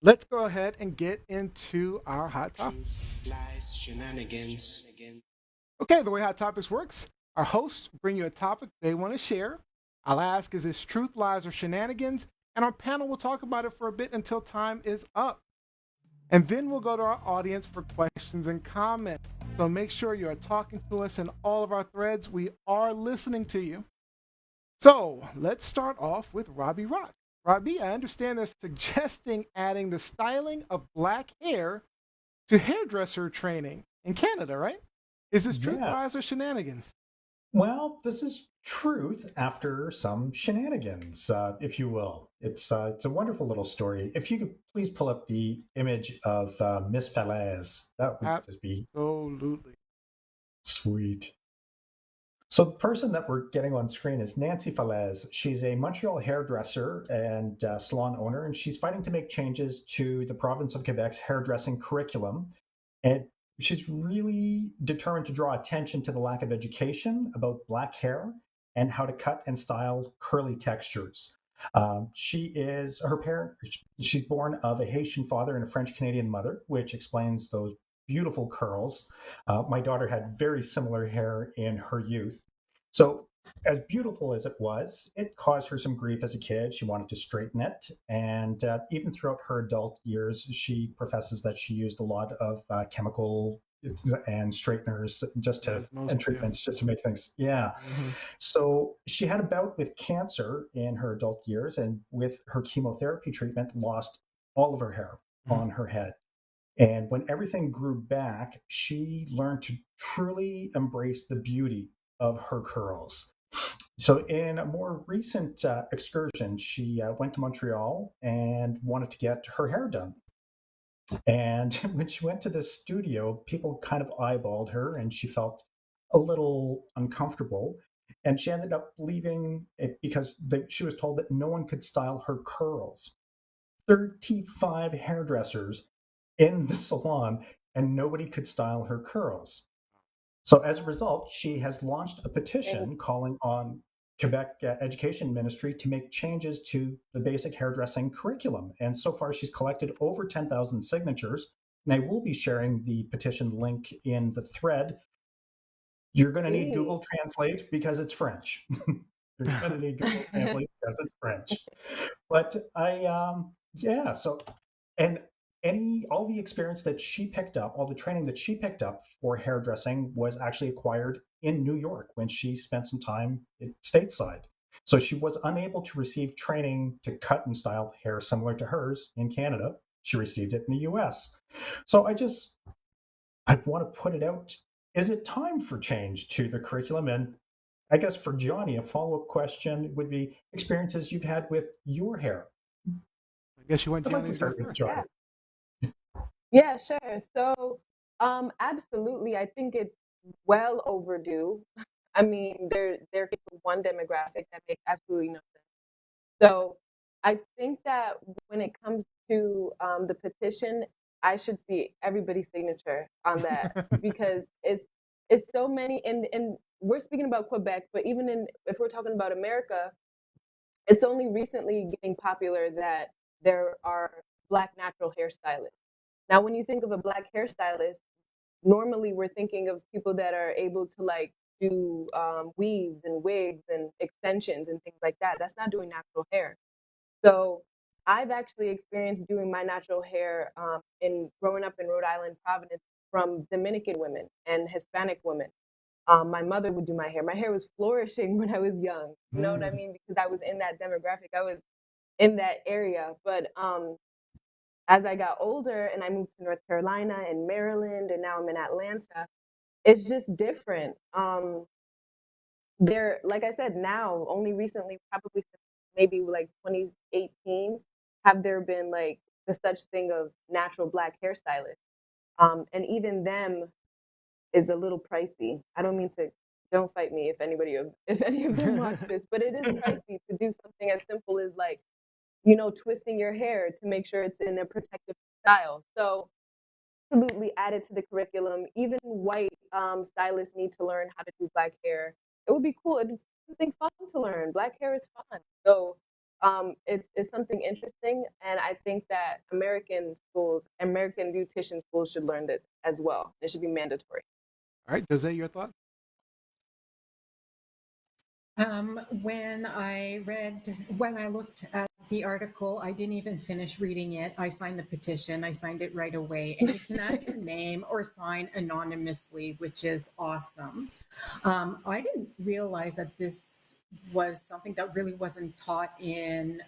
let's go ahead and get into our hot topic. Truth, lies, shenanigans. Okay, the way hot topics works, our hosts bring you a topic they want to share. I'll ask, is this truth, lies, or shenanigans? And our panel will talk about it for a bit until time is up. And then we'll go to our audience for questions and comments. So make sure you are talking to us in all of our threads. We are listening to you. So let's start off with Robbie Rock. Robbie, I understand they're suggesting adding the styling of black hair to hairdresser training in Canada, right? Is this truth, Yes. lies, or shenanigans? Well, this is truth after some shenanigans, if you will. It's a wonderful little story. If you could please pull up the image of Miss Falaise, that would just be Absolutely. sweet. So the person that we're getting on screen is Nancy Falaise. She's a Montreal hairdresser and salon owner, and she's fighting to make changes to the province of Quebec's hairdressing curriculum. And she's really determined to draw attention to the lack of education about black hair and how to cut and style curly textures. She is her parent. She's born of a Haitian father and a French Canadian mother, which explains those beautiful curls. My daughter had very similar hair in her youth. So, as beautiful as it was, it caused her some grief as a kid. She wanted to straighten it. And even throughout her adult years, she professes that she used a lot of chemical and straighteners As most and do. treatments just to make things, yeah. Hmm. So she had a bout with cancer in her adult years, and with her chemotherapy treatment, lost all of her hair Hmm. on her head. And when everything grew back, she learned to truly embrace the beauty of her curls. So, in a more recent excursion, she went to Montreal and wanted to get her hair done. And when she went to the studio, people kind of eyeballed her and she felt a little uncomfortable. And she ended up leaving it because she was told that no one could style her curls. 35 hairdressers in the salon, and nobody could style her curls. So as a result, she has launched a Thank petition calling on Quebec Education Ministry to make changes to the basic hairdressing curriculum. And so far, she's collected over 10,000 signatures. And I will be sharing the petition link in the thread. You're going to need you. Google Translate because it's French. You're going to need Google Translate because it's French. But yeah, so, and all the experience that she picked up, all the training that she picked up for hairdressing was actually acquired in New York when she spent some time stateside. So she was unable to receive training to cut and style hair similar to hers in Canada. She received it in the US. So I want to put it out. Is it time for change to the curriculum? And I guess for Johnny, a follow-up question would be experiences you've had with your hair. I guess you want I'd like Johnny to to go start with first. Yeah, Johnny. yeah, sure. So, absolutely, I think it's well overdue. I mean, there is one demographic that makes absolutely no sense. So, I think that when it comes to the petition, I should see everybody's signature on that because it's so many, and we're speaking about Quebec, but even in if we're talking about America, it's only recently getting popular that there are black natural hairstylists. Now, when you think of a black hairstylist, normally we're thinking of people that are able to like do weaves and wigs and extensions and things like that. That's not doing natural hair. So I've actually experienced doing my natural hair in growing up in Rhode Island, Providence, from Dominican women and Hispanic women. My mother would do my hair. My hair was flourishing when I was young. You know what I Mm. mean? Because I was in that demographic. I was in that area. But as I got older and I moved to North Carolina and Maryland, and now I'm in Atlanta, it's just different. There, like I said, now only recently, probably since maybe like 2018, have there been like the such thing of natural black hairstylists. And even them is a little pricey. I don't mean to. Don't fight me if if any of them watch this, but it is pricey to do something as simple as like twisting your hair to make sure it's in a protective style. So absolutely add it to the curriculum. Even white stylists need to learn how to do black hair. It would be cool. It's something fun to learn. Black hair is fun. So it's something interesting, and I think that American beautician schools should learn it as well. It should be mandatory. All right, Jose, your thoughts? When I looked at the article, I didn't even finish reading it. I signed the petition. I signed it right away. And you can add your name or sign anonymously, which is awesome. I didn't realize that this was something that really wasn't taught in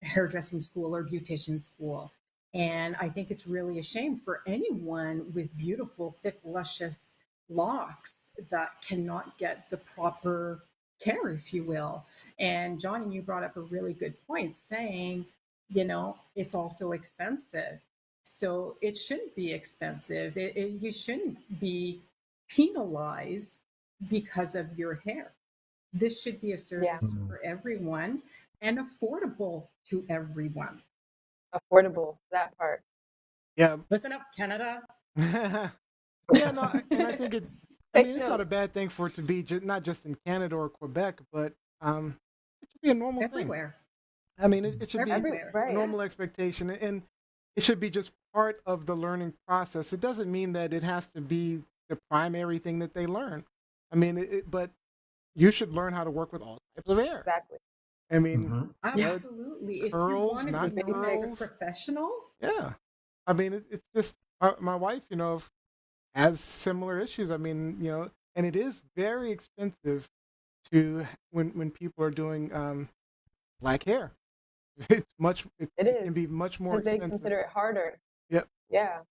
hairdressing school or beautician school. And I think it's really a shame for anyone with beautiful, thick, luscious locks that cannot get the proper care, if you will. And Johnny, you brought up a really good point saying, it's also expensive. So it shouldn't be expensive. You shouldn't be penalized because of your hair. This should be a service for everyone and affordable to everyone. Affordable, that part. Yeah. Listen up, Canada. Yeah, no, and I think it's not a bad thing for it to be not just in Canada or Quebec, but it should be a normal everywhere. Thing. I mean, it should be everywhere. a normal expectation, and it should be just part of the learning process. It doesn't mean that it has to be the primary thing that they learn. I mean, but you should learn how to work with all types of hair. Exactly. I mean, absolutely. If curls, you want to be known as a professional, yeah. I mean, it's just my wife, has similar issues. I mean, and it is very expensive to when people are doing black hair. It can be much more expensive. They consider it harder. Yep. Yeah.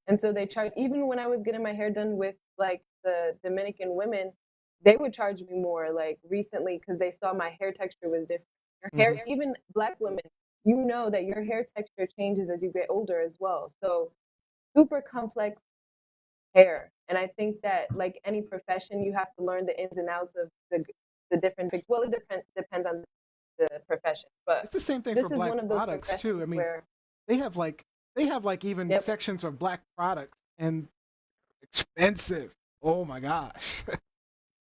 And so they charge, even when I was getting my hair done with like the Dominican women, they would charge me more like recently because they saw my hair texture was different. Your hair, even black women, that your hair texture changes as you get older as well. So super complex hair. And I think that like any profession, you have to learn the ins and outs of the different things. Well, it depends on the profession, but it's the same thing for black products too. I mean, they have like even sections of black products and expensive. Oh my gosh.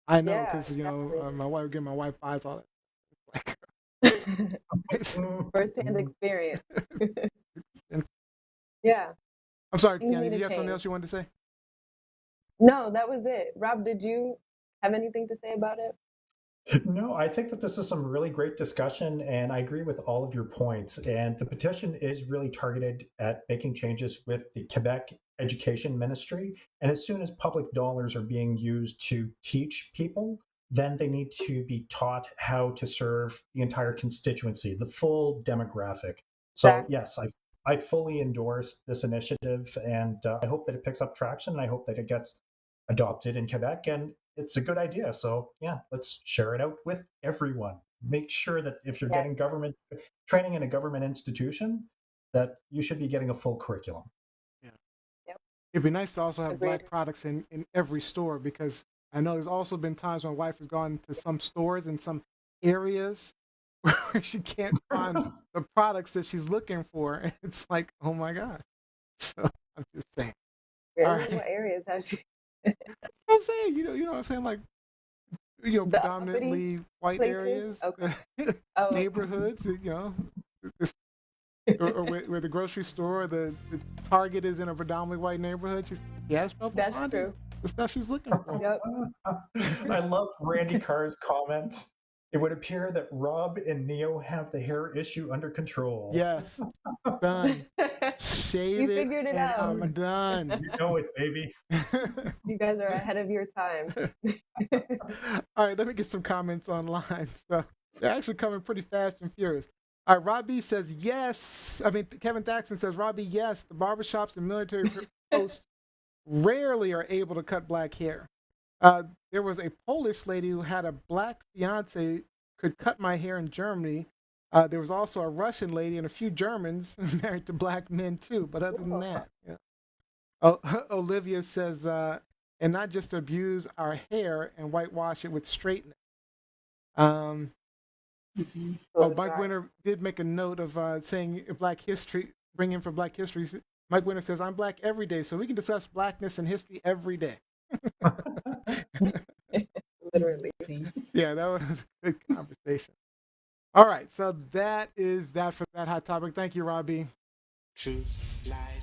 I know because my wife buys all that. First-hand experience. Yeah. I'm sorry, Kiani, do you have something else you wanted to say? No, that was it. Rob, did you have anything to say about it? No, I think that this is some really great discussion, and I agree with all of your points. And the petition is really targeted at making changes with the Quebec Education Ministry. And as soon as public dollars are being used to teach people, then they need to be taught how to serve the entire constituency, the full demographic. So yes, I fully endorse this initiative, and I hope that it picks up traction, and I hope that it gets adopted in Quebec, and it's a good idea. So yeah, let's share it out with everyone. Make sure that if you're getting government training in a government institution, that you should be getting a full curriculum. Yeah. Yep. It'd be nice to also have black products in every store, because I know there's also been times when my wife has gone to some stores in some areas where she can't find the products that she's looking for. And it's like, oh my gosh. So I'm just saying. Really? All right. What areas has she? I'm saying, you know what I'm saying? Like, predominantly white areas, neighborhoods, or where the grocery store, the Target is in a predominantly white neighborhood. That's true. The stuff she's looking for. Yep. I love Randy Carr's comment. It would appear that Rob and Neo have the hair issue under control. Yes. Done. Shave you figured it out. I'm done. You know it, baby. You guys are ahead of your time. All right, let me get some comments online. So they're actually coming pretty fast and furious. All right, Robbie says yes. Kevin Thaxton says, Robbie, yes. The barbershops and military posts rarely are able to cut black hair. There was a Polish lady who had a black fiance, could cut my hair in Germany. There was also a Russian lady and a few Germans married to black men too. But other than that, Olivia says, and not just abuse our hair and whitewash it with straightening. Mike Winter did make a note of saying Black History, bring in for Black History. Mike Winter says, I'm black every day, so we can discuss blackness and history every day. Literally. Yeah, that was a good conversation. All right, so that is that for that hot topic. Thank you, Robbie. Truth, lies,